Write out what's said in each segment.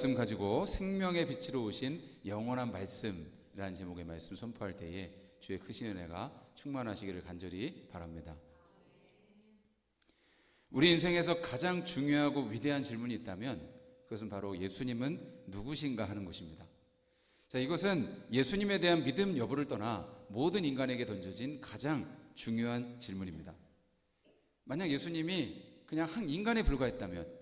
말씀 가지고 생명의 빛으로 오신 영원한 말씀이라는 제목의 말씀 선포할 때에 주의 크신 은혜가 충만하시기를 간절히 바랍니다. 우리 인생에서 가장 중요하고 위대한 질문이 있다면 그것은 바로 예수님은 누구신가 하는 것입니다. 자, 이것은 예수님에 대한 믿음 여부를 떠나 모든 인간에게 던져진 가장 중요한 질문입니다. 만약 예수님이 그냥 한 인간에 불과했다면,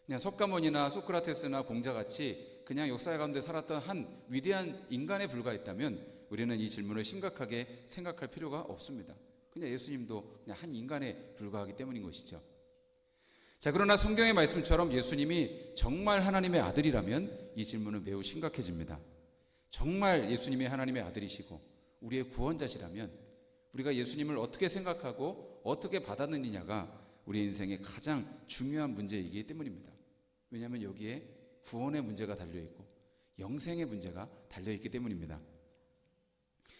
그냥 석가모니나 소크라테스나 공자같이 그냥 역사 가운데 살았던 한 위대한 인간에 불과했다면 우리는 이 질문을 심각하게 생각할 필요가 없습니다. 그냥 예수님도 그냥 한 인간에 불과하기 때문인 것이죠. 자, 그러나 성경의 말씀처럼 예수님이 정말 하나님의 아들이라면 이 질문은 매우 심각해집니다. 정말 예수님이 하나님의 아들이시고 우리의 구원자시라면 우리가 예수님을 어떻게 생각하고 어떻게 받아들이냐가 우리 인생의 가장 중요한 문제이기 때문입니다. 왜냐하면 여기에 구원의 문제가 달려있고 영생의 문제가 달려있기 때문입니다.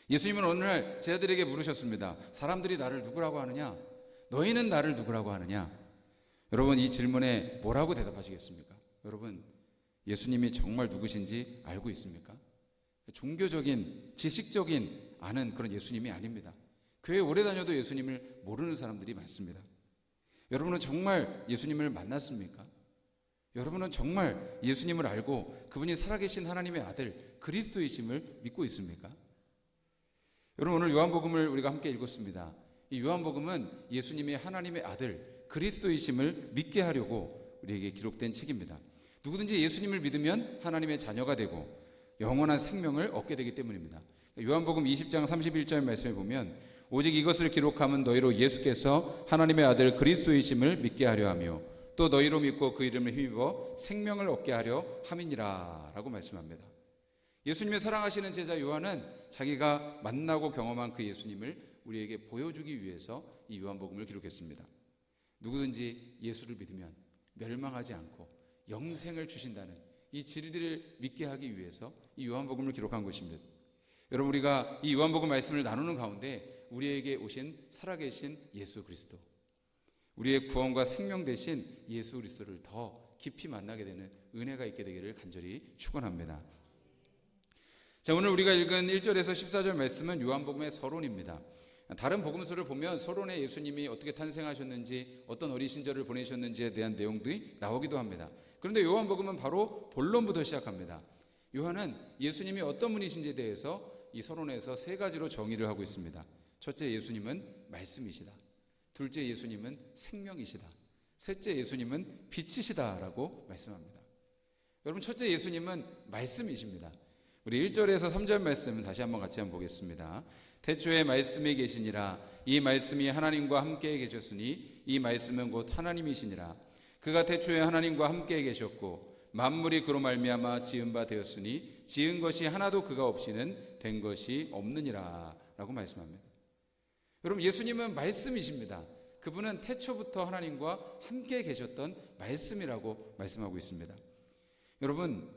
예수님은 어느 날 제자들에게 물으셨습니다. 사람들이 나를 누구라고 하느냐? 너희는 나를 누구라고 하느냐? 여러분, 이 질문에 뭐라고 대답하시겠습니까? 여러분, 예수님이 정말 누구신지 알고 있습니까? 종교적인, 지식적인 아는 그런 예수님이 아닙니다. 교회 오래 다녀도 예수님을 모르는 사람들이 많습니다. 여러분은 정말 예수님을 만났습니까? 여러분은 정말 예수님을 알고 그분이 살아계신 하나님의 아들 그리스도이심을 믿고 있습니까? 여러분, 오늘 요한복음을 우리가 함께 읽었습니다. 이 요한복음은 예수님이 하나님의 아들 그리스도이심을 믿게 하려고 우리에게 기록된 책입니다. 누구든지 예수님을 믿으면 하나님의 자녀가 되고 영원한 생명을 얻게 되기 때문입니다. 요한복음 20장 31절 말씀에 보면 오직 이것을 기록함은 너희로 예수께서 하나님의 아들 그리스도이심을 믿게 하려 하며 또 너희로 믿고 그 이름을 힘입어 생명을 얻게 하려 함이니라 라고 말씀합니다. 예수님의 사랑하시는 제자 요한은 자기가 만나고 경험한 그 예수님을 우리에게 보여주기 위해서 이 요한복음을 기록했습니다. 누구든지 예수를 믿으면 멸망하지 않고 영생을 주신다는 이 진리를 믿게 하기 위해서 이 요한복음을 기록한 것입니다. 여러분, 우리가 이 요한복음 말씀을 나누는 가운데 우리에게 오신 살아계신 예수 그리스도, 우리의 구원과 생명 되신 예수 그리스도를 더 깊이 만나게 되는 은혜가 있게 되기를 간절히 축원합니다. 자, 오늘 우리가 읽은 1절에서 14절 말씀은 요한복음의 서론입니다. 다른 복음서를 보면 서론에 예수님이 어떻게 탄생하셨는지, 어떤 어린 시절을 보내셨는지에 대한 내용들이 나오기도 합니다. 그런데 요한복음은 바로 본론부터 시작합니다. 요한은 예수님이 어떤 분이신지에 대해서 이 서론에서 세 가지로 정의를 하고 있습니다. 첫째, 예수님은 말씀이시다. 둘째, 예수님은 생명이시다. 셋째, 예수님은 빛이시다라고 말씀합니다. 여러분, 첫째, 예수님은 말씀이십니다. 우리 1절에서 3절 말씀 다시 한번 같이 한번 보겠습니다. 태초에 말씀이 계시니라. 이 말씀이 하나님과 함께 계셨으니 이 말씀은 곧 하나님이시니라. 그가 태초에 하나님과 함께 계셨고 만물이 그로 말미암아 지은 바 되었으니 지은 것이 하나도 그가 없이는 된 것이 없느니라 라고 말씀합니다. 여러분, 예수님은 말씀이십니다. 그분은 태초부터 하나님과 함께 계셨던 말씀이라고 말씀하고 있습니다. 여러분,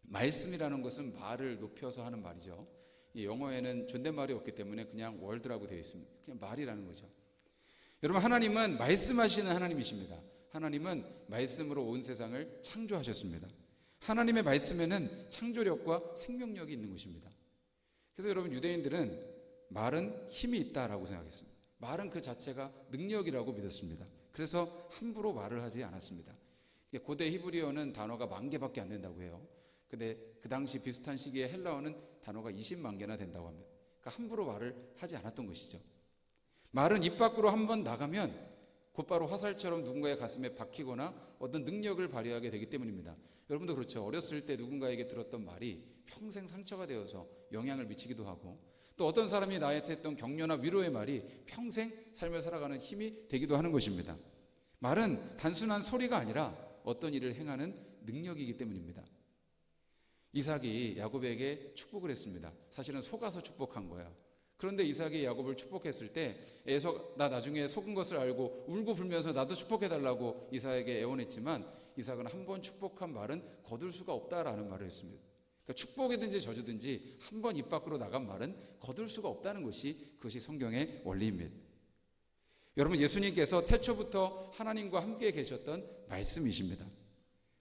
말씀이라는 것은 말을 높여서 하는 말이죠. 이 영어에는 존댓말이 없기 때문에 그냥 월드라고 되어 있습니다. 그냥 말이라는 거죠. 여러분, 하나님은 말씀하시는 하나님이십니다. 하나님은 말씀으로 온 세상을 창조하셨습니다. 하나님의 말씀에는 창조력과 생명력이 있는 것입니다. 그래서 여러분, 유대인들은 말은 힘이 있다라고 생각했습니다. 말은 그 자체가 능력이라고 믿었습니다. 그래서 함부로 말을 하지 않았습니다. 고대 히브리어는 단어가 10,000개밖에 안 된다고 해요. 근데 그 당시 비슷한 시기에 헬라어는 단어가 20만 개나 된다고 합니다. 그러니까 함부로 말을 하지 않았던 것이죠. 말은 입 밖으로 한번 나가면 곧바로 화살처럼 누군가의 가슴에 박히거나 어떤 능력을 발휘하게 되기 때문입니다. 여러분도 그렇죠. 어렸을 때 누군가에게 들었던 말이 평생 상처가 되어서 영향을 미치기도 하고, 또 어떤 사람이 나한테 했던 격려나 위로의 말이 평생 삶을 살아가는 힘이 되기도 하는 것입니다. 말은 단순한 소리가 아니라 어떤 일을 행하는 능력이기 때문입니다. 이삭이 야곱에게 축복을 했습니다. 사실은 속아서 축복한 거예요. 그런데 이삭이 야곱을 축복했을 때 나 나중에 속은 것을 알고 울고 불면서 나도 축복해달라고 이삭에게 애원했지만 이삭은 한 번 축복한 말은 거둘 수가 없다라는 말을 했습니다. 그러니까 축복이든지 저주든지 한 번 입 밖으로 나간 말은 거둘 수가 없다는 그것이 성경의 원리입니다. 여러분, 예수님께서 태초부터 하나님과 함께 계셨던 말씀이십니다.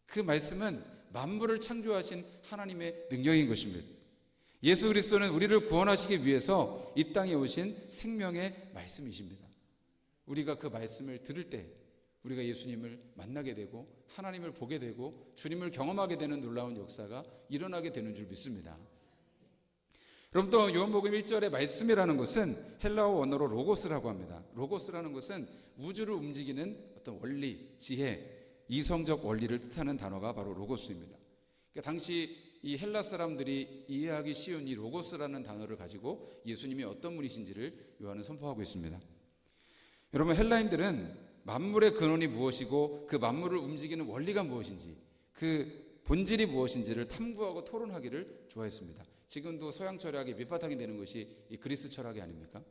그 말씀은 만물을 창조하신 하나님의 능력인 것입니다. 예수 그리스도는 우리를 구원하시기 위해서 이 땅에 오신 생명의 말씀이십니다. 우리가 그 말씀을 들을 때 우리가 예수님을 만나게 되고 하나님을 보게 되고 주님을 경험하게 되는 놀라운 역사가 일어나게 되는 줄 믿습니다. 그럼 또 요한복음 1절의 말씀이라는 것은 헬라어 원어로 로고스라고 합니다. 로고스라는 것은 우주를 움직이는 어떤 원리, 지혜, 이성적 원리를 뜻하는 단어가 바로 로고스입니다. 그러니까 당시 이 헬라 사람들이 이해하기 쉬운 이 로고스라는 단어를 가지고 예수님이 어떤 분이신지를 요한은 선포하고 있습니다. 여러분, 헬라인들은 만물의 근원이 무엇이고 그 만물을 움직이는 원리가 무엇인지, 그 본질이 무엇인지를 탐구하고 토론하기를 좋아했습니다. 지금도 서양 철학의 밑바탕이 되는 것이 이 그리스 철학이 아닙니까?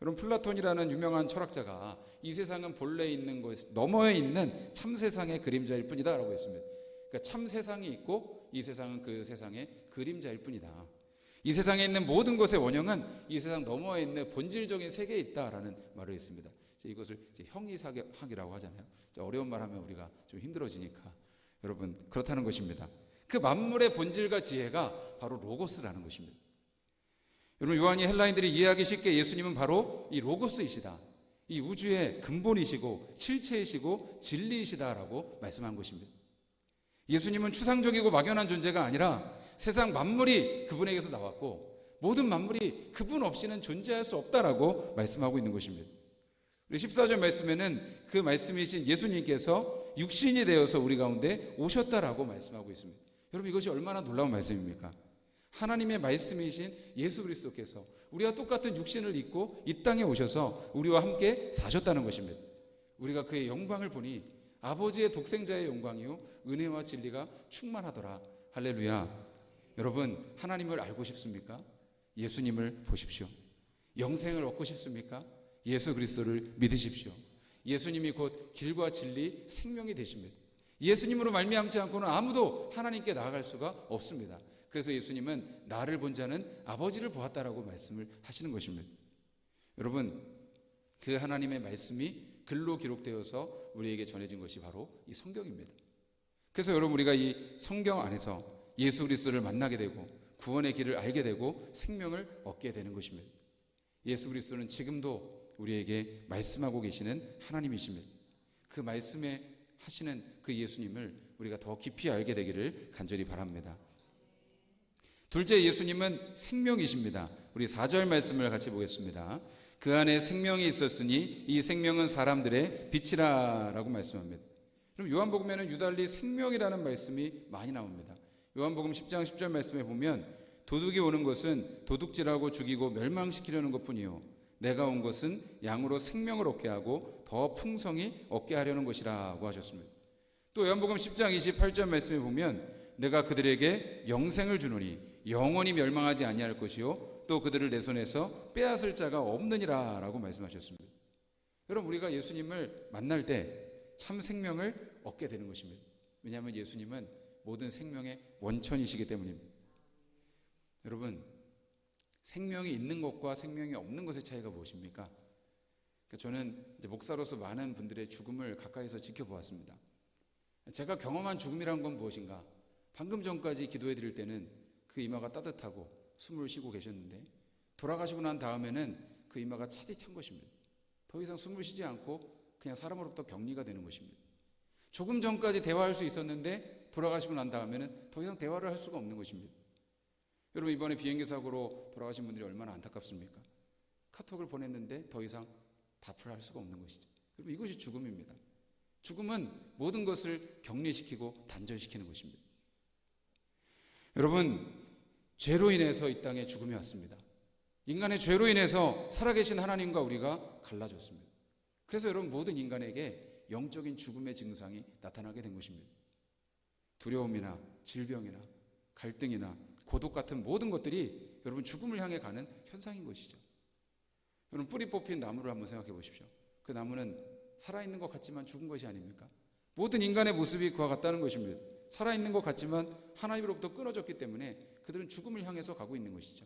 여러분, 플라톤이라는 유명한 철학자가 이 세상은 본래 있는 것 너머에 있는 참 세상의 그림자일 뿐이다라고 했습니다. 그러니까 참 세상이 있고 이 세상은 그 세상의 그림자일 뿐이다. 이 세상에 있는 모든 것의 원형은 이 세상 너머에 있는 본질적인 세계에 있다라는 말을 했습니다. 이것을 형이사학이라고 하잖아요. 어려운 말 하면 우리가 좀 힘들어지니까 여러분, 그렇다는 것입니다. 그 만물의 본질과 지혜가 바로 로고스라는 것입니다. 여러분, 요한이 헬라인들이 이해하기 쉽게 예수님은 바로 이 로고스이시다, 이 우주의 근본이시고 실체이시고 진리이시다라고 말씀한 것입니다. 예수님은 추상적이고 막연한 존재가 아니라 세상 만물이 그분에게서 나왔고 모든 만물이 그분 없이는 존재할 수 없다라고 말씀하고 있는 것입니다. 14절 말씀에는 그 말씀이신 예수님께서 육신이 되어서 우리 가운데 오셨다라고 말씀하고 있습니다. 여러분, 이것이 얼마나 놀라운 말씀입니까? 하나님의 말씀이신 예수 그리스도께서 우리와 똑같은 육신을 입고 이 땅에 오셔서 우리와 함께 사셨다는 것입니다. 우리가 그의 영광을 보니 아버지의 독생자의 영광이요 은혜와 진리가 충만하더라. 할렐루야. 여러분, 하나님을 알고 싶습니까? 예수님을 보십시오. 영생을 얻고 싶습니까? 예수 그리스도를 믿으십시오. 예수님이 곧 길과 진리, 생명이 되십니다. 예수님으로 말미암지 않고는 아무도 하나님께 나아갈 수가 없습니다. 그래서 예수님은 나를 본 자는 아버지를 보았다라고 말씀을 하시는 것입니다. 여러분, 그 하나님의 말씀이 글로 기록되어서 우리에게 전해진 것이 바로 이 성경입니다. 그래서 여러분, 우리가 이 성경 안에서 예수 그리스도를 만나게 되고 구원의 길을 알게 되고 생명을 얻게 되는 것입니다. 예수 그리스도는 지금도 우리에게 말씀하고 계시는 하나님이십니다. 그 말씀에 하시는 그 예수님을 우리가 더 깊이 알게 되기를 간절히 바랍니다. 둘째, 예수님은 생명이십니다. 우리 4절 말씀을 같이 보겠습니다. 그 안에 생명이 있었으니 이 생명은 사람들의 빛이라 라고 말씀합니다. 그럼 요한복음에는 유달리 생명이라는 말씀이 많이 나옵니다. 요한복음 10장 10절 말씀에 보면 도둑이 오는 것은 도둑질하고 죽이고 멸망시키려는 것뿐이요 내가 온 것은 양으로 생명을 얻게 하고 더 풍성히 얻게 하려는 것이라고 하셨습니다. 또 요한복음 10장 28절 말씀에 보면 내가 그들에게 영생을 주노니 영원히 멸망하지 아니할 것이요 또 그들을 내 손에서 빼앗을 자가 없느니라 라고 말씀하셨습니다. 여러분, 우리가 예수님을 만날 때 참 생명을 얻게 되는 것입니다. 왜냐하면 예수님은 모든 생명의 원천이시기 때문입니다. 여러분, 생명이 있는 것과 생명이 없는 것의 차이가 무엇입니까? 저는 이제 목사로서 많은 분들의 죽음을 가까이서 지켜보았습니다. 제가 경험한 죽음이란 건 무엇인가? 방금 전까지 기도해 드릴 때는 그 이마가 따뜻하고 숨을 쉬고 계셨는데 돌아가시고 난 다음에는 그 이마가 차디찬 것입니다. 더 이상 숨을 쉬지 않고 그냥 사람으로부터 격리가 되는 것입니다. 조금 전까지 대화할 수 있었는데 돌아가시고 난 다음에는 더 이상 대화를 할 수가 없는 것입니다. 여러분, 이번에 비행기 사고로 돌아가신 분들이 얼마나 안타깝습니까? 카톡을 보냈는데 더 이상 답을 할 수가 없는 것이죠. 여러분, 이것이 죽음입니다. 죽음은 모든 것을 격리시키고 단절시키는 것입니다. 여러분, 죄로 인해서 이 땅에 죽음이 왔습니다. 인간의 죄로 인해서 살아계신 하나님과 우리가 갈라졌습니다. 그래서 여러분, 모든 인간에게 영적인 죽음의 증상이 나타나게 된 것입니다. 두려움이나 질병이나 갈등이나 고독 같은 모든 것들이 여러분 죽음을 향해 가는 현상인 것이죠. 여러분, 뿌리 뽑힌 나무를 한번 생각해 보십시오. 그 나무는 살아있는 것 같지만 죽은 것이 아닙니까? 모든 인간의 모습이 그와 같다는 것입니다. 살아있는 것 같지만 하나님으로부터 끊어졌기 때문에 그들은 죽음을 향해서 가고 있는 것이죠.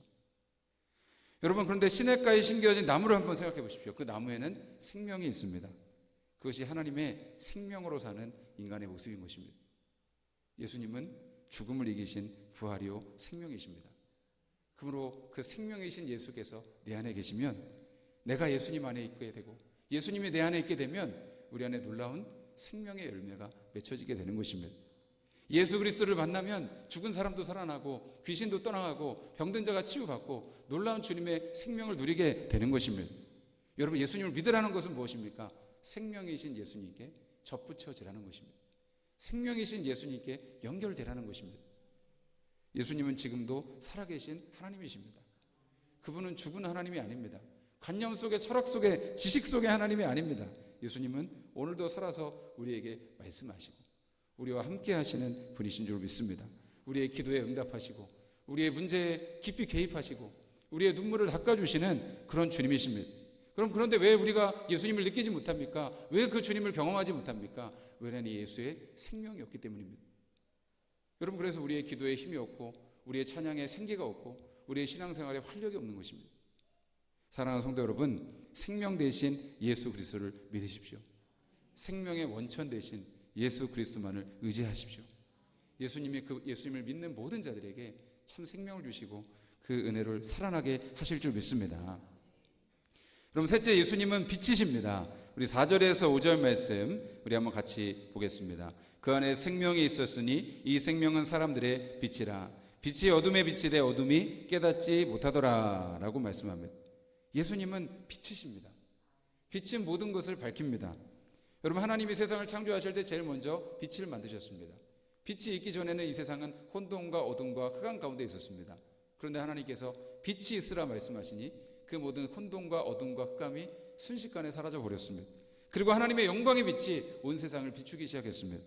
여러분, 그런데 시냇가에 심겨진 나무를 한번 생각해 보십시오. 그 나무에는 생명이 있습니다. 그것이 하나님의 생명으로 사는 인간의 모습인 것입니다. 예수님은 죽음을 이기신 부활이요 생명이십니다. 그러므로 그 생명이신 예수께서 내 안에 계시면 내가 예수님 안에 있게 되고 예수님이 내 안에 있게 되면 우리 안에 놀라운 생명의 열매가 맺혀지게 되는 것입니다. 예수 그리스도를 만나면 죽은 사람도 살아나고 귀신도 떠나가고 병든 자가 치유받고 놀라운 주님의 생명을 누리게 되는 것입니다. 여러분, 예수님을 믿으라는 것은 무엇입니까? 생명이신 예수님께 접붙여지라는 것입니다. 생명이신 예수님께 연결되라는 것입니다. 예수님은 지금도 살아계신 하나님이십니다. 그분은 죽은 하나님이 아닙니다. 관념 속에, 철학 속에, 지식 속의 하나님이 아닙니다. 예수님은 오늘도 살아서 우리에게 말씀하시고 우리와 함께 하시는 분이신 줄 믿습니다. 우리의 기도에 응답하시고 우리의 문제에 깊이 개입하시고 우리의 눈물을 닦아주시는 그런 주님이십니다. 그런데 왜 우리가 예수님을 느끼지 못합니까? 왜 그 주님을 경험하지 못합니까? 왜냐하면 예수의 생명이 없기 때문입니다. 여러분, 그래서 우리의 기도에 힘이 없고 우리의 찬양에 생기가 없고 우리의 신앙생활에 활력이 없는 것입니다. 사랑하는 성도 여러분, 생명 대신 예수 그리스도를 믿으십시오. 생명의 원천 대신 예수 그리스도만을 의지하십시오. 예수님을 믿는 모든 자들에게 참 생명을 주시고 그 은혜를 살아나게 하실 줄 믿습니다. 그럼 셋째, 예수님은 빛이십니다. 우리 4절에서 5절 말씀 우리 한번 같이 보겠습니다. 그 안에 생명이 있었으니 이 생명은 사람들의 빛이라. 빛이 어둠에 비치되 어둠이 깨닫지 못하더라 라고 말씀합니다. 예수님은 빛이십니다. 빛은 모든 것을 밝힙니다. 여러분, 하나님이 세상을 창조하실 때 제일 먼저 빛을 만드셨습니다. 빛이 있기 전에는 이 세상은 혼돈과 어둠과 흑암 가운데 있었습니다. 그런데 하나님께서 빛이 있으라 말씀하시니 그 모든 혼돈과 어둠과 흑암이 순식간에 사라져 버렸습니다. 그리고 하나님의 영광의 빛이 온 세상을 비추기 시작했습니다.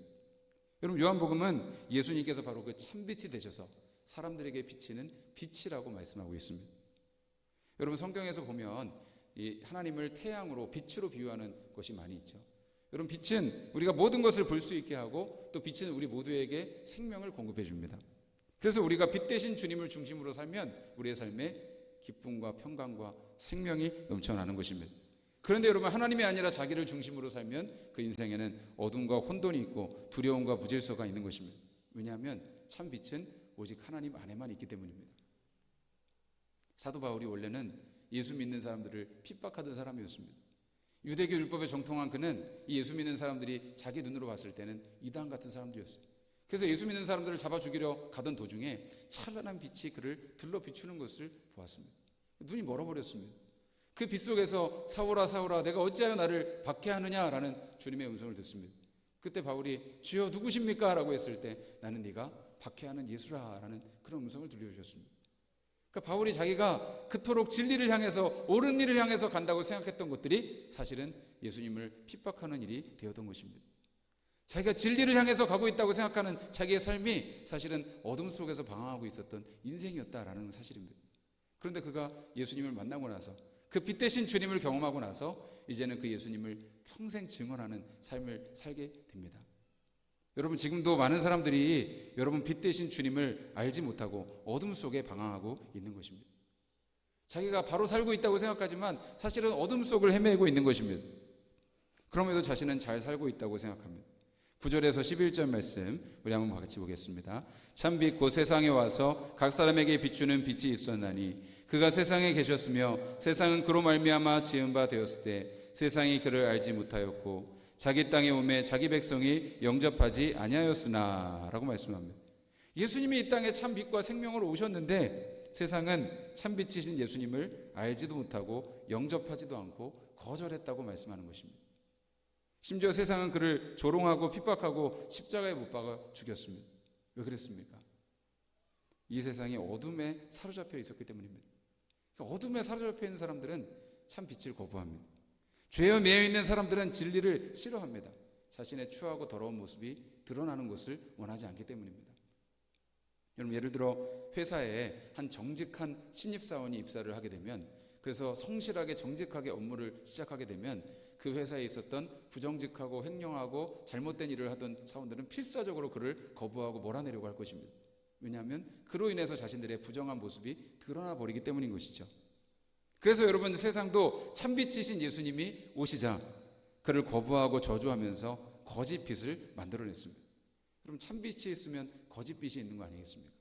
여러분, 요한복음은 예수님께서 바로 그 참빛이 되셔서 사람들에게 비치는 빛이라고 말씀하고 있습니다. 여러분, 성경에서 보면 이 하나님을 태양으로, 빛으로 비유하는 것이 많이 있죠. 여러분, 빛은 우리가 모든 것을 볼 수 있게 하고 또 빛은 우리 모두에게 생명을 공급해 줍니다. 그래서 우리가 빛 대신 주님을 중심으로 살면 우리의 삶에 기쁨과 평강과 생명이 넘쳐나는 것입니다. 그런데 여러분, 하나님이 아니라 자기를 중심으로 살면 그 인생에는 어둠과 혼돈이 있고 두려움과 무질서가 있는 것입니다. 왜냐하면 참 빛은 오직 하나님 안에만 있기 때문입니다. 사도 바울이 원래는 예수 믿는 사람들을 핍박하던 사람이었습니다. 유대교 율법에 정통한 그는 이 예수 믿는 사람들이 자기 눈으로 봤을 때는 이단 같은 사람들이었어요. 그래서 예수 믿는 사람들을 잡아 죽이려 가던 도중에 찬란한 빛이 그를 들러 비추는 것을 보았습니다. 눈이 멀어버렸습니다. 그 빛 속에서 사울아 사울아 내가 어찌하여 나를 박해하느냐라는 주님의 음성을 듣습니다. 그때 바울이 주여 누구십니까? 라고 했을 때 나는 네가 박해하는 예수라 라는 그런 음성을 들려주셨습니다. 그러니까 바울이 자기가 그토록 진리를 향해서, 옳은 일을 향해서 간다고 생각했던 것들이 사실은 예수님을 핍박하는 일이 되었던 것입니다. 자기가 진리를 향해서 가고 있다고 생각하는 자기의 삶이 사실은 어둠 속에서 방황하고 있었던 인생이었다라는 사실입니다. 그런데 그가 예수님을 만나고 나서 그 빛 대신 주님을 경험하고 나서 이제는 그 예수님을 평생 증언하는 삶을 살게 됩니다. 여러분, 지금도 많은 사람들이 여러분 빛 대신 주님을 알지 못하고 어둠 속에 방황하고 있는 것입니다. 자기가 바로 살고 있다고 생각하지만 사실은 어둠 속을 헤매고 있는 것입니다. 그럼에도 자신은 잘 살고 있다고 생각합니다. 9절에서 11절 말씀 우리 한번 같이 보겠습니다. 참빛 곧 세상에 와서 각 사람에게 비추는 빛이 있었나니 그가 세상에 계셨으며 세상은 그로 말미암아 지은 바 되었을 때 세상이 그를 알지 못하였고 자기 땅에 오매 자기 백성이 영접하지 아니하였으나 라고 말씀합니다. 예수님이 이 땅에 참빛과 생명으로 오셨는데 세상은 참빛이신 예수님을 알지도 못하고 영접하지도 않고 거절했다고 말씀하는 것입니다. 심지어 세상은 그를 조롱하고 핍박하고 십자가에 못 박아 죽였습니다. 왜 그랬습니까? 이 세상이 어둠에 사로잡혀 있었기 때문입니다. 어둠에 사로잡혀 있는 사람들은 참 빛을 거부합니다. 죄에 매여 있는 사람들은 진리를 싫어합니다. 자신의 추하고 더러운 모습이 드러나는 것을 원하지 않기 때문입니다. 여러분, 예를 들어 회사에 한 정직한 신입사원이 입사를 하게 되면, 그래서 성실하게 정직하게 업무를 시작하게 되면 그 회사에 있었던 부정직하고 횡령하고 잘못된 일을 하던 사원들은 필사적으로 그를 거부하고 몰아내려고 할 것입니다. 왜냐하면 그로 인해서 자신들의 부정한 모습이 드러나 버리기 때문인 것이죠. 그래서 여러분, 세상도 참빛이신 예수님이 오시자 그를 거부하고 저주하면서 거짓 빛을 만들어냈습니다. 여러분, 참빛이 있으면 거짓빛이 있는 거 아니겠습니까?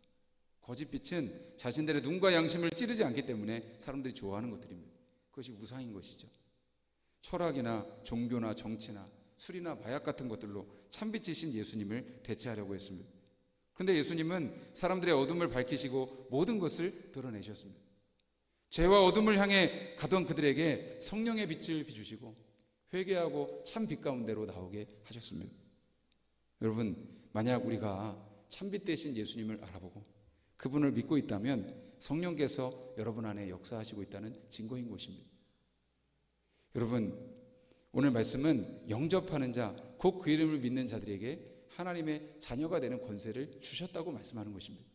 거짓빛은 자신들의 눈과 양심을 찌르지 않기 때문에 사람들이 좋아하는 것들입니다. 그것이 우상인 것이죠. 철학이나 종교나 정치나 술이나 마약 같은 것들로 참빛이신 예수님을 대체하려고 했습니다. 그런데 예수님은 사람들의 어둠을 밝히시고 모든 것을 드러내셨습니다. 죄와 어둠을 향해 가던 그들에게 성령의 빛을 비추시고 회개하고 참 빛 가운데로 나오게 하셨습니다. 여러분, 만약 우리가 참빛 되신 예수님을 알아보고 그분을 믿고 있다면 성령께서 여러분 안에 역사하시고 있다는 증거인 것입니다. 여러분, 오늘 말씀은 영접하는 자, 곧 그 이름을 믿는 자들에게 하나님의 자녀가 되는 권세를 주셨다고 말씀하는 것입니다.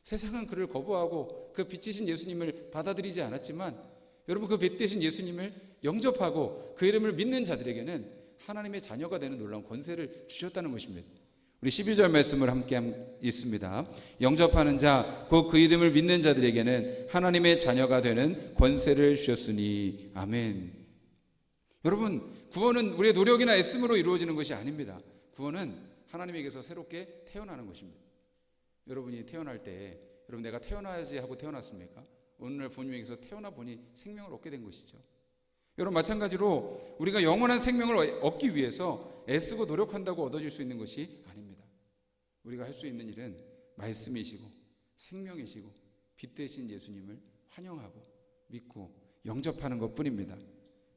세상은 그를 거부하고 그 빛이신 예수님을 받아들이지 않았지만 여러분, 그 빛되신 예수님을 영접하고 그 이름을 믿는 자들에게는 하나님의 자녀가 되는 놀라운 권세를 주셨다는 것입니다. 우리 12절 말씀을 함께 읽습니다. 영접하는 자, 곧 그 이름을 믿는 자들에게는 하나님의 자녀가 되는 권세를 주셨으니 아멘. 여러분, 구원은 우리의 노력이나 애씀으로 이루어지는 것이 아닙니다. 구원은 하나님에게서 새롭게 태어나는 것입니다. 여러분이 태어날 때 여러분, 내가 태어나야지 하고 태어났습니까? 오늘날 부모님에게서 태어나 보니 생명을 얻게 된 것이죠. 여러분, 마찬가지로 우리가 영원한 생명을 얻기 위해서 애쓰고 노력한다고 얻어질 수 있는 것이 아닙니다. 우리가 할 수 있는 일은 말씀이시고 생명이시고 빛 되신 예수님을 환영하고 믿고 영접하는 것뿐입니다.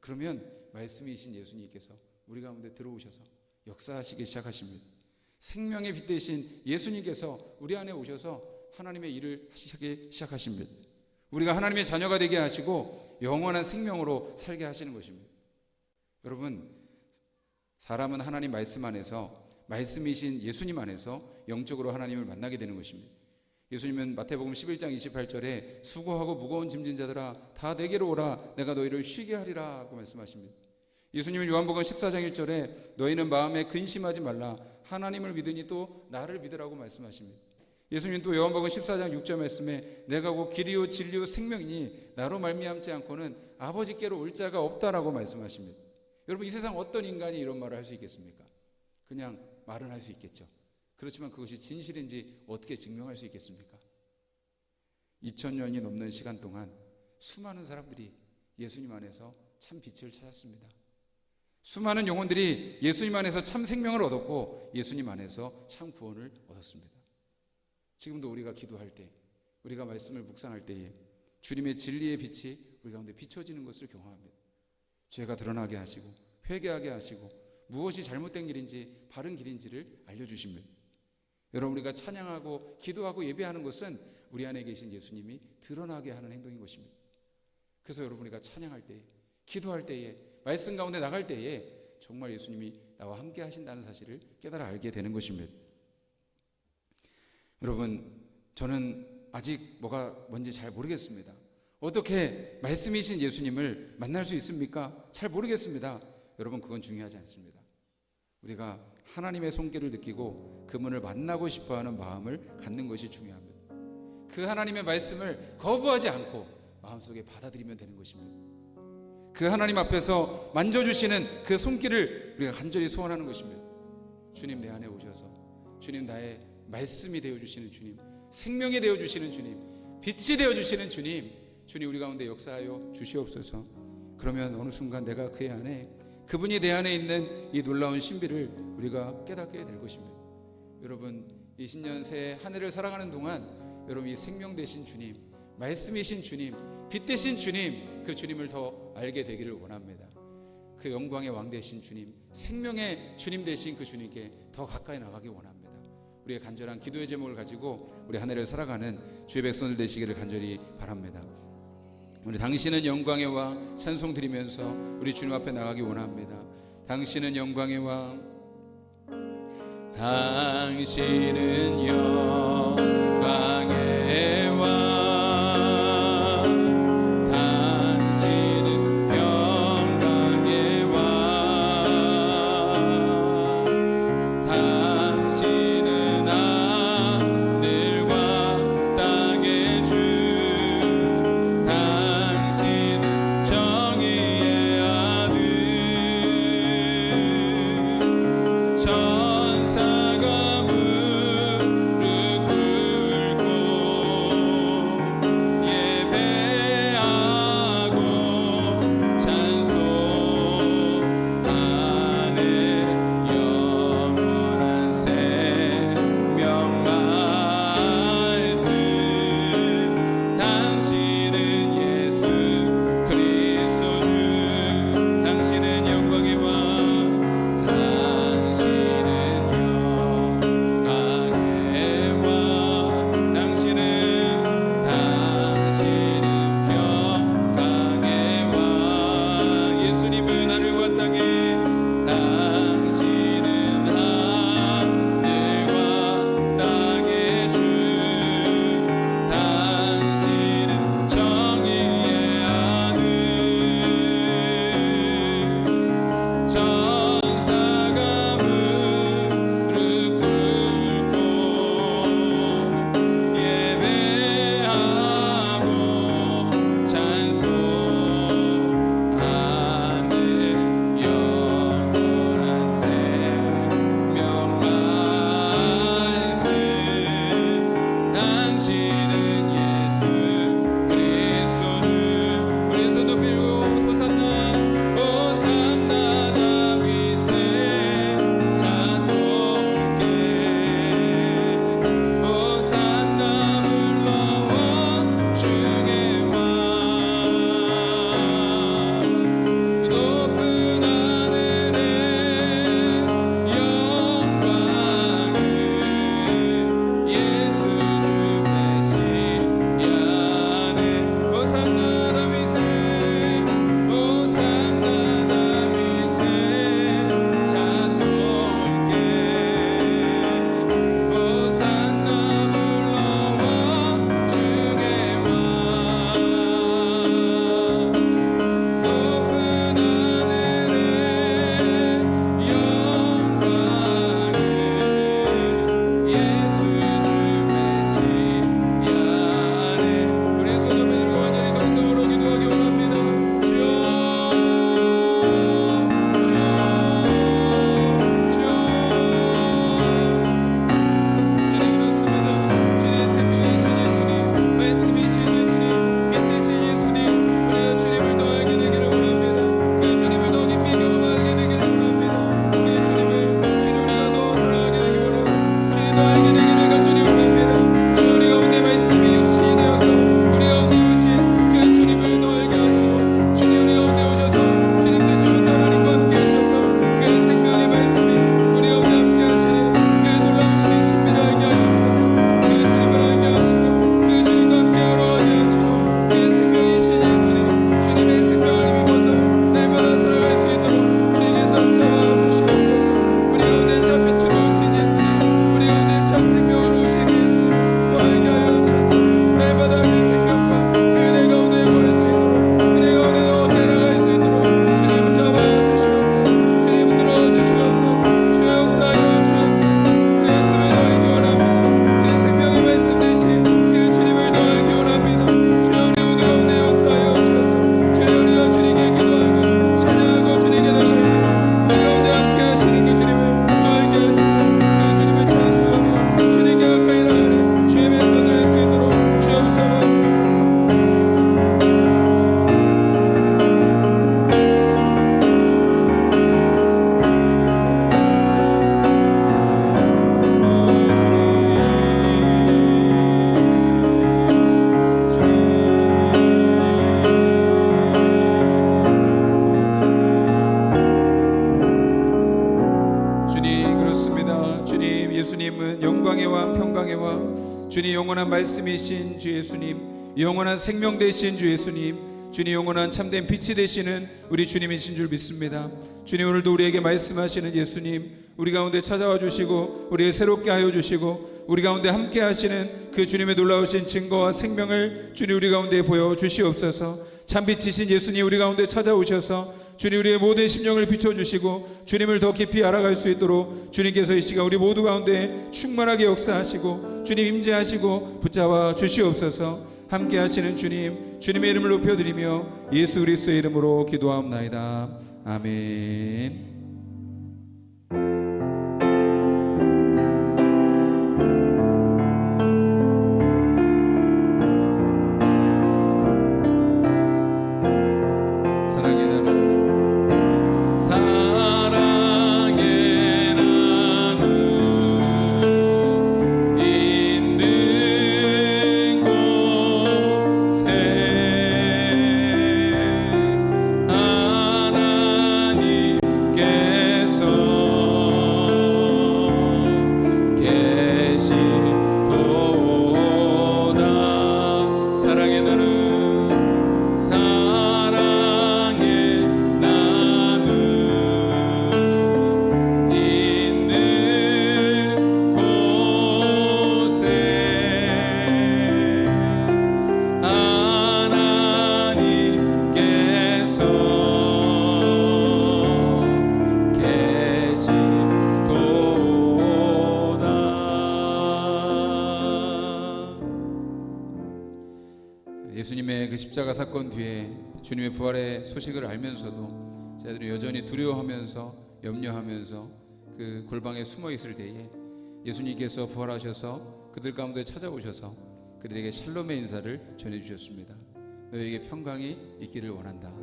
그러면 말씀이신 예수님께서 우리 가운데 들어오셔서 역사하시기 시작하십니다. 생명의 빛 되신 예수님께서 우리 안에 오셔서 하나님의 일을 하시기 시작하십니다. 우리가 하나님의 자녀가 되게 하시고 영원한 생명으로 살게 하시는 것입니다. 여러분, 사람은 하나님 말씀 안에서, 말씀이신 예수님 안에서 영적으로 하나님을 만나게 되는 것입니다. 예수님은 마태복음 11장 28절에 수고하고 무거운 짐진 자들아 다 내게로 오라, 내가 너희를 쉬게 하리라 하고 말씀하십니다. 예수님은 요한복음 14장 1절에 너희는 마음에 근심하지 말라, 하나님을 믿으니 또 나를 믿으라고 말씀하십니다. 예수님 또 요한복음 14장 6절 말씀에 내가 곧 길이요 진리요 생명이니 나로 말미암지 않고는 아버지께로 올 자가 없다라고 말씀하십니다. 여러분, 이 세상 어떤 인간이 이런 말을 할 수 있겠습니까? 그냥 말은 할 수 있겠죠. 그렇지만 그것이 진실인지 어떻게 증명할 수 있겠습니까? 2000년이 넘는 시간 동안 수많은 사람들이 예수님 안에서 참 빛을 찾았습니다. 수많은 영혼들이 예수님 안에서 참 생명을 얻었고 예수님 안에서 참 구원을 얻었습니다. 지금도 우리가 기도할 때, 우리가 말씀을 묵상할 때에 주님의 진리의 빛이 우리 가운데 비춰지는 것을 경험합니다. 죄가 드러나게 하시고 회개하게 하시고 무엇이 잘못된 길인지 바른 길인지를 알려주십니다. 여러분, 우리가 찬양하고 기도하고 예배하는 것은 우리 안에 계신 예수님이 드러나게 하는 행동인 것입니다. 그래서 여러분, 우리가 찬양할 때에, 기도할 때에, 말씀 가운데 나갈 때에 정말 예수님이 나와 함께 하신다는 사실을 깨달아 알게 되는 것입니다. 여러분, 저는 아직 뭐가 뭔지 잘 모르겠습니다. 어떻게 말씀이신 예수님을 만날 수 있습니까? 잘 모르겠습니다. 여러분, 그건 중요하지 않습니다. 우리가 하나님의 손길을 느끼고 그분을 만나고 싶어하는 마음을 갖는 것이 중요합니다. 그 하나님의 말씀을 거부하지 않고 마음속에 받아들이면 되는 것입니다. 그 하나님 앞에서 만져주시는 그 손길을 우리가 간절히 소원하는 것입니다. 주님, 내 안에 오셔서 주님, 나의 말씀이 되어주시는 주님, 생명이 되어주시는 주님, 빛이 되어주시는 주님, 주님 우리 가운데 역사하여 주시옵소서. 그러면 어느 순간 내가 그의 안에, 그분이 내 안에 있는 이 놀라운 신비를 우리가 깨닫게 될 것입니다. 여러분, 이 신년 새해 한 해를 살아가는 동안 여러분, 이 생명 되신 주님, 말씀이신 주님, 빛 되신 주님, 그 주님을 더 알게 되기를 원합니다. 그 영광의 왕 되신 주님, 생명의 주님 되신 그 주님께 더 가까이 나가기 원합니다. 우리의 간절한 기도의 제목을 가지고 우리 한 해를 살아가는 주의 백성들 되시기를 간절히 바랍니다. 우리 당신은 영광의 왕 찬송 드리면서 우리 주님 앞에 나가기 원합니다. 당신은 영광의 왕, 당신은 영광의 왕, 당신은 영광의 왕, 당신은 하늘과 땅의 주, 당신은 정의의 아들, 천사가 주님 영원한 말씀이신 주 예수님, 영원한 생명 되신 주 예수님, 주님 영원한 참된 빛이 되시는 우리 주님이신 줄 믿습니다. 주님 오늘도 우리에게 말씀하시는 예수님, 우리 가운데 찾아와 주시고 우리를 새롭게 하여 주시고 우리 가운데 함께 하시는 그 주님의 놀라우신 증거와 생명을 주님 우리 가운데 보여 주시옵소서. 참빛이신 예수님 우리 가운데 찾아오셔서 주님 우리의 모든 심령을 비춰주시고 주님을 더 깊이 알아갈 수 있도록 주님께서 이 시간 우리 모두 가운데 충만하게 역사하시고 주님 임재하시고 붙잡아 주시옵소서. 함께 하시는 주님, 주님의 이름을 높여드리며 예수 그리스도의 이름으로 기도하옵나이다. 아멘. 예수님의 그 십자가 사건 뒤에 주님의 부활의 소식을 알면서도 저희들이 여전히 두려워하면서 염려하면서 그 골방에 숨어 있을 때에 예수님께서 부활하셔서 그들 가운데 찾아오셔서 그들에게 샬롬의 인사를 전해주셨습니다. 너희에게 평강이 있기를 원한다.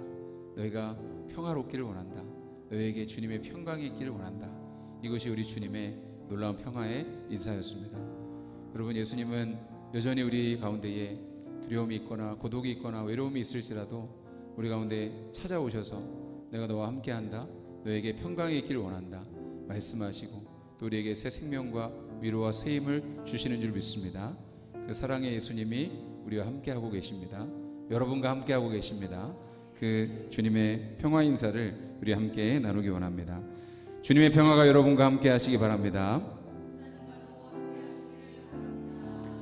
너희가 평화롭기를 원한다. 너희에게 주님의 평강이 있기를 원한다. 이것이 우리 주님의 놀라운 평화의 인사였습니다. 여러분, 예수님은 여전히 우리 가운데에 두려움이 있거나 고독이 있거나 외로움이 있을지라도 우리 가운데 찾아오셔서 내가 너와 함께한다, 너에게 평강이 있기를 원한다 말씀하시고 또 우리에게 새 생명과 위로와 새 힘을 주시는 줄 믿습니다. 그 사랑의 예수님이 우리와 함께하고 계십니다. 여러분과 함께하고 계십니다. 그 주님의 평화 인사를 우리 함께 나누기 원합니다. 주님의 평화가 여러분과 함께 하시기 바랍니다.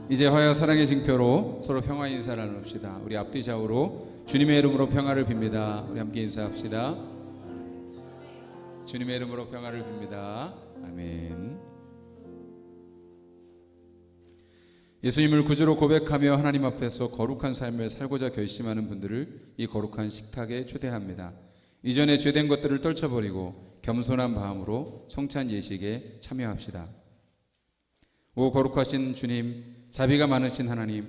이제 화요 사랑의 징표로 서로 평화 인사를 나눕시다. 우리 앞뒤 좌우로 주님의 이름으로 평화를 빕니다. 우리 함께 인사합시다. 주님의 이름으로 평화를 빕니다. 아멘. 예수님을 구주로 고백하며 하나님 앞에서 거룩한 삶을 살고자 결심하는 분들을 이 거룩한 식탁에 초대합니다. 이전에 죄된 것들을 떨쳐버리고 겸손한 마음으로 성찬 예식에 참여합시다. 오 거룩하신 주님, 자비가 많으신 하나님,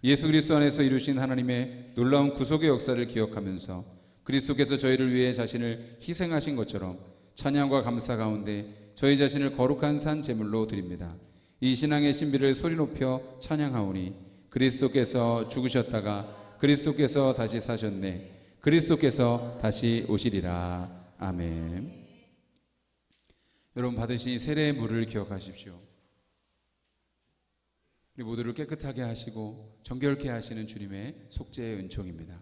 예수 그리스도 안에서 이루신 하나님의 놀라운 구속의 역사를 기억하면서 그리스도께서 저희를 위해 자신을 희생하신 것처럼 찬양과 감사 가운데 저희 자신을 거룩한 산 제물로 드립니다. 이 신앙의 신비를 소리 높여 찬양하오니 그리스도께서 죽으셨다가 그리스도께서 다시 사셨네. 그리스도께서 다시 오시리라. 아멘. 여러분, 받으신 세례의 물을 기억하십시오. 우리 모두를 깨끗하게 하시고 정결케 하시는 주님의 속죄의 은총입니다.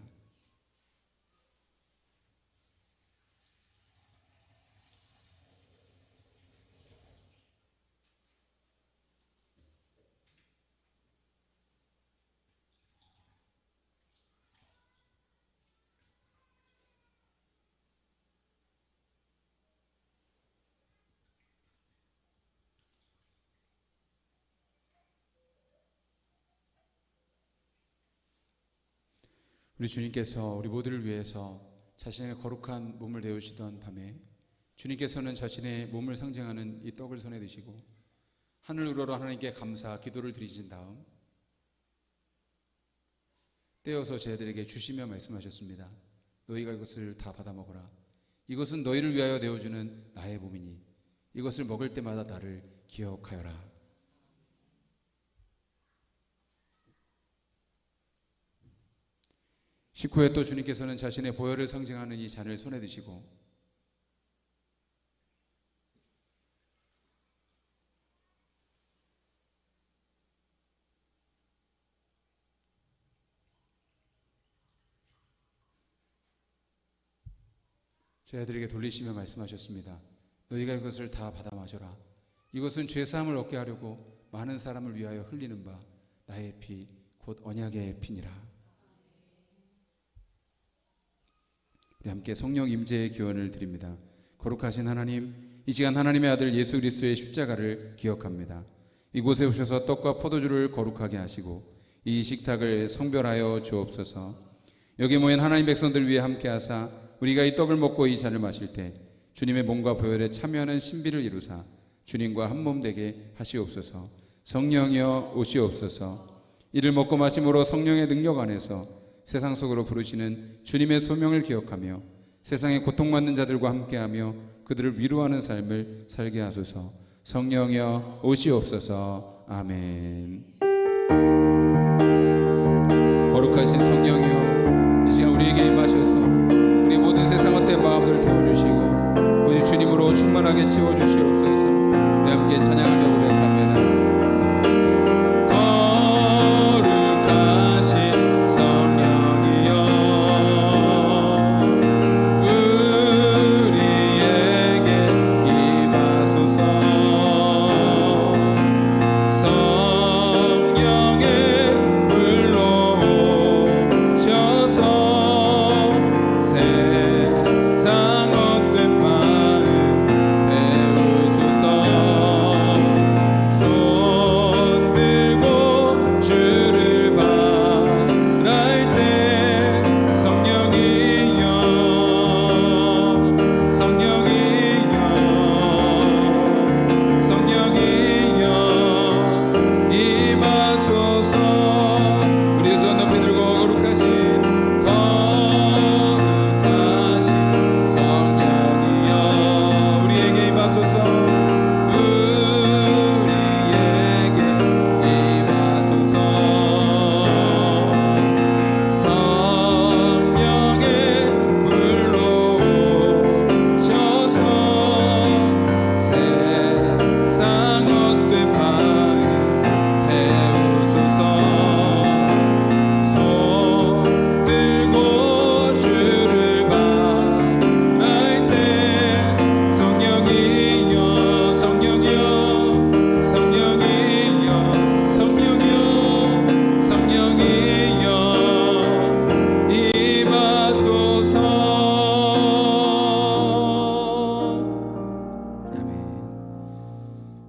우리 주님께서 우리 모두를 위해서 자신의 거룩한 몸을 내어주시던 밤에 주님께서는 자신의 몸을 상징하는 이 떡을 손에 드시고 하늘 우러러 하나님께 감사 기도를 드리신 다음 떼어서 저희들에게 주시며 말씀하셨습니다. 너희가 이것을 다 받아 먹어라. 이것은 너희를 위하여 내어주는 나의 몸이니 이것을 먹을 때마다 나를 기억하여라. 식후에 또 주님께서는 자신의 보혈을 상징하는 이 잔을 손에 드시고 제 아들에게 돌리시며 말씀하셨습니다. 너희가 이것을 다 받아 마셔라. 이것은 죄사함을 얻게 하려고 많은 사람을 위하여 흘리는 바 나의 피 곧 언약의 피니라. 우리 함께 성령 임재의 기원을 드립니다. 거룩하신 하나님, 이 시간 하나님의 아들 예수 그리스도의 십자가를 기억합니다. 이곳에 오셔서 떡과 포도주를 거룩하게 하시고 이 식탁을 성별하여 주옵소서. 여기 모인 하나님 백성들 위해 함께 하사 우리가 이 떡을 먹고 이 잔을 마실 때 주님의 몸과 보혈에 참여하는 신비를 이루사 주님과 한 몸 되게 하시옵소서. 성령이여 오시옵소서. 이를 먹고 마심으로 성령의 능력 안에서 세상 속으로 부르시는 주님의 소명을 기억하며 세상에 고통받는 자들과 함께하며 그들을 위로하는 삶을 살게 하소서. 성령이여 오시옵소서. 아멘. 거룩하신 성령이여, 이 시간 우리에게 임하셔서 우리 모든 세상 헛된 마음들을 태워주시고 오직 주님으로 충만하게 채워주시옵소서. 우리 함께 찬양하며 고백합니다.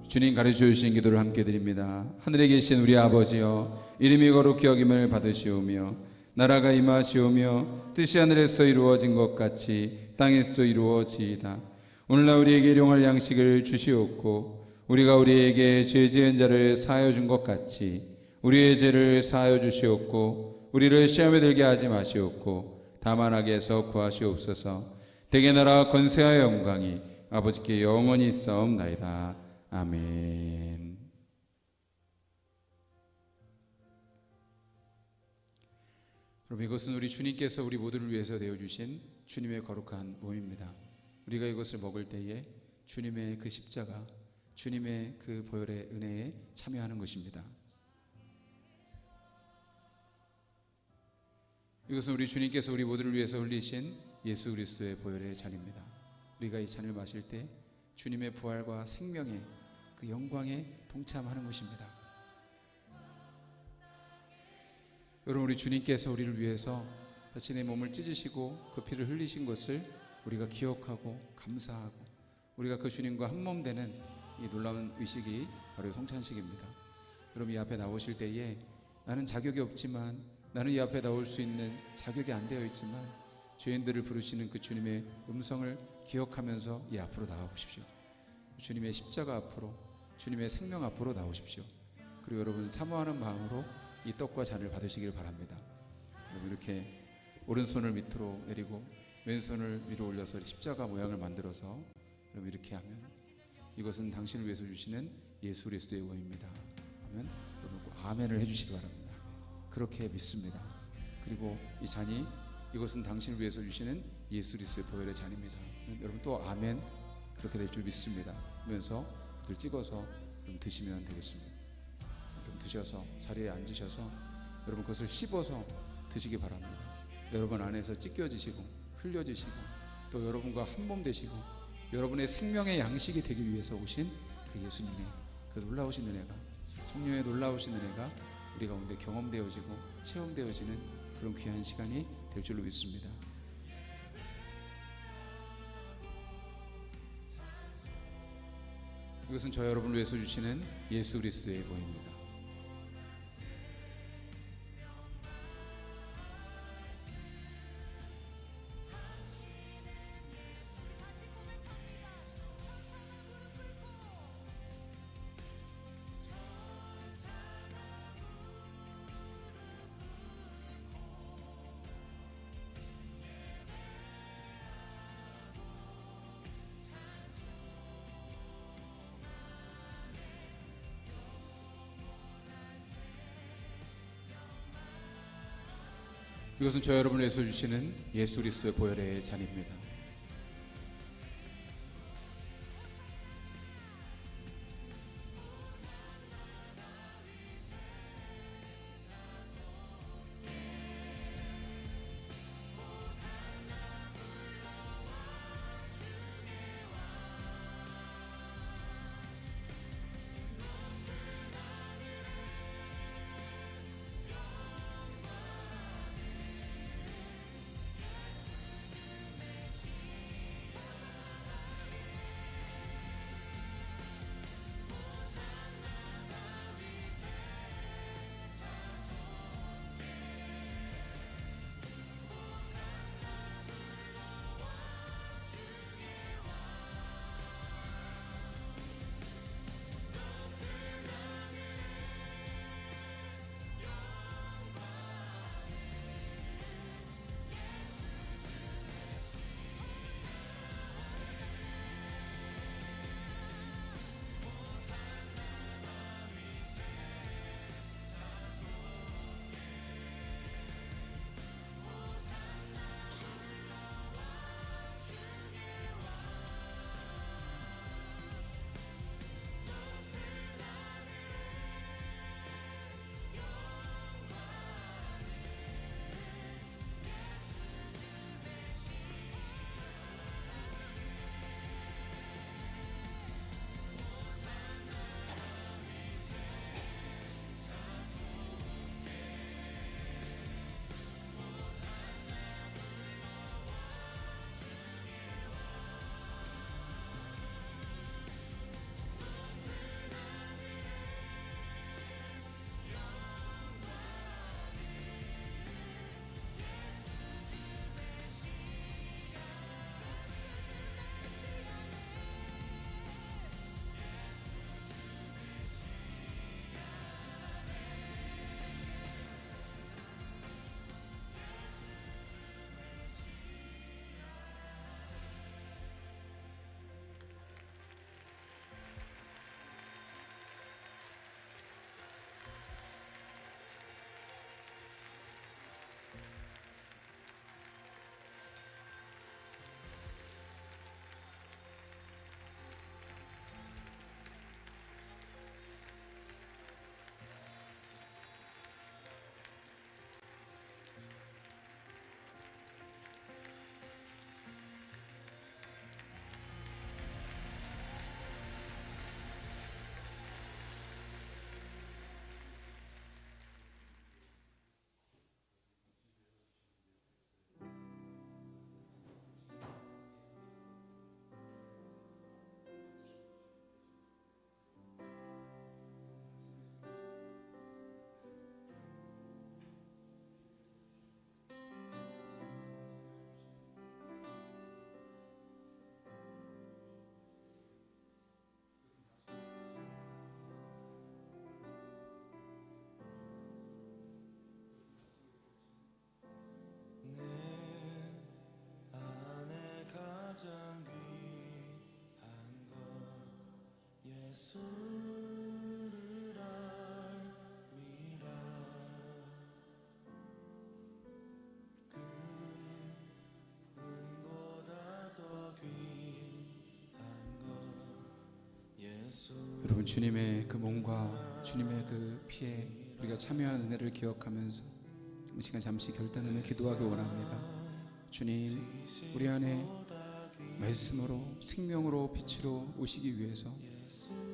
주님 가르쳐 주신 기도를 함께 드립니다. 하늘에 계신 우리 아버지여, 이름이 거룩히 여김을 받으시오며 나라가 임하시오며 뜻이 하늘에서 이루어진 것 같이 땅에서도 이루어지이다. 오늘날 우리에게 일용할 양식을 주시옵고 우리가 우리에게 죄 지은 자를 사하여 준 것 같이 우리의 죄를 사하여 주시옵고 우리를 시험에 들게 하지 마시옵고 다만 악에서 구하시옵소서. 대개 나라 권세와 영광이 아버지께 영원히 있사옵나이다. 아멘. 여러분, 이것은 우리 주님께서 우리 모두를 위해서 내어주신 주님의 거룩한 몸입니다. 우리가 이것을 먹을 때에 주님의 그 십자가, 주님의 그 보혈의 은혜에 참여하는 것입니다. 이것은 우리 주님께서 우리 모두를 위해서 흘리신 예수 그리스도의 보혈의 잔입니다. 우리가 이 잔을 마실 때 주님의 부활과 생명의 그 영광에 동참하는 것입니다. 여러분, 우리 주님께서 우리를 위해서 자신의 몸을 찢으시고 그 피를 흘리신 것을 우리가 기억하고 감사하고 우리가 그 주님과 한 몸 되는 이 놀라운 의식이 바로 성찬식입니다. 여러분, 이 앞에 나오실 때에 나는 자격이 없지만, 나는 이 앞에 나올 수 있는 자격이 안 되어 있지만 죄인들을 부르시는 그 주님의 음성을 기억하면서 이 앞으로 나와보십시오. 주님의 십자가 앞으로, 주님의 생명 앞으로 나오십시오. 그리고 여러분, 사모하는 마음으로 이 떡과 잔을 받으시길 바랍니다. 여러분, 이렇게 오른손을 밑으로 내리고 왼손을 위로 올려서 십자가 모양을 만들어서 여러분 이렇게 하면 이것은 당신을 위해서 주시는 예수 그리스도의 몸입니다 하면 여러분 아멘을 해주시기 바랍니다. 그렇게 믿습니다. 그리고 이 잔이 이것은 당신을 위해서 주시는 예수 그리스도의 보혈의 잔입니다. 여러분 또 아멘, 그렇게 될 줄 믿습니다 하면서 그들 찍어서 드시면 되겠습니다. 여러분 드셔서 자리에 앉으셔서 여러분 그것을 씹어서 드시기 바랍니다. 여러분 안에서 찢겨지시고 흘려지시고 또 여러분과 한 몸 되시고 여러분의 생명의 양식이 되기 위해서 오신 그 예수님의 그 놀라우신 은혜가, 성령의 놀라우신 은혜가 우리 가운데 경험되어지고 체험되어지는 그런 귀한 시간이 될 줄로 믿습니다. 이것은 저 여러분을 위해서 주시는 예수 그리스도의 보입니다. 이것은 저 여러분을 위해서 주시는 예수 그리스도의 보혈의 잔입니다. 여러분, 주님의 그 몸과 주님의 그 피에 우리가 참여한 은혜를 기억하면서 이 시간 잠시 결단하며 기도하기 원합니다. 주님, 우리 안에 말씀으로 생명으로 빛으로 오시기 위해서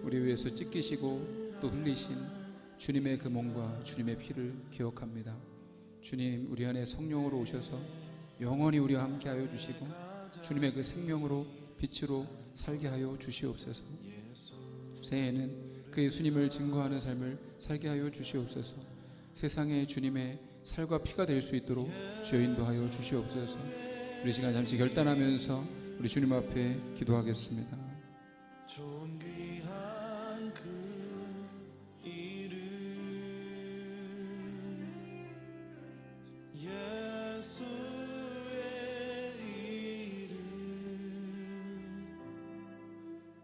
우리 위해서 찢기시고 또 흘리신 주님의 그 몸과 주님의 피를 기억합니다. 주님, 우리 안에 성령으로 오셔서 영원히 우리와 함께하여 주시고 주님의 그 생명으로 빛으로 살게 하여 주시옵소서. 새해에는 그 예수님을 증거하는 삶을 살게 하여 주시옵소서. 세상에 주님의 살과 피가 될 수 있도록 주여 인도하여 주시옵소서. 우리 시간 잠시 결단하면서 우리 주님 앞에 기도하겠습니다. 존귀한 그 이름 예수의 이름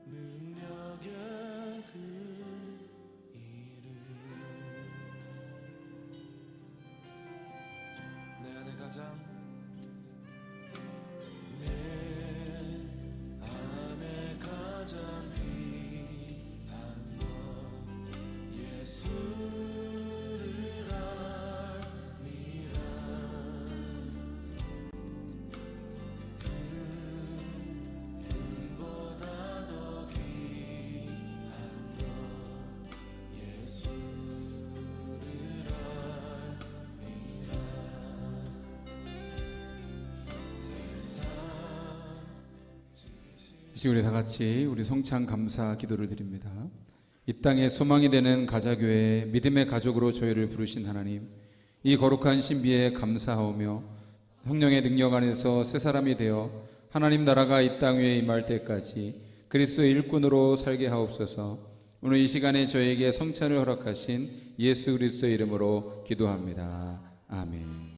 능력의 그 이름 내 안에 가장 이 시간 우리 다 같이 우리 성찬 감사 기도를 드립니다. 이 땅에 소망이 되는 가자교회 믿음의 가족으로 저희를 부르신 하나님, 이 거룩한 신비에 감사하오며 성령의 능력 안에서 새 사람이 되어 하나님 나라가 이 땅 위에 임할 때까지 그리스도의 일꾼으로 살게 하옵소서. 오늘 이 시간에 저에게 성찬을 허락하신 예수 그리스도의 이름으로 기도합니다. 아멘.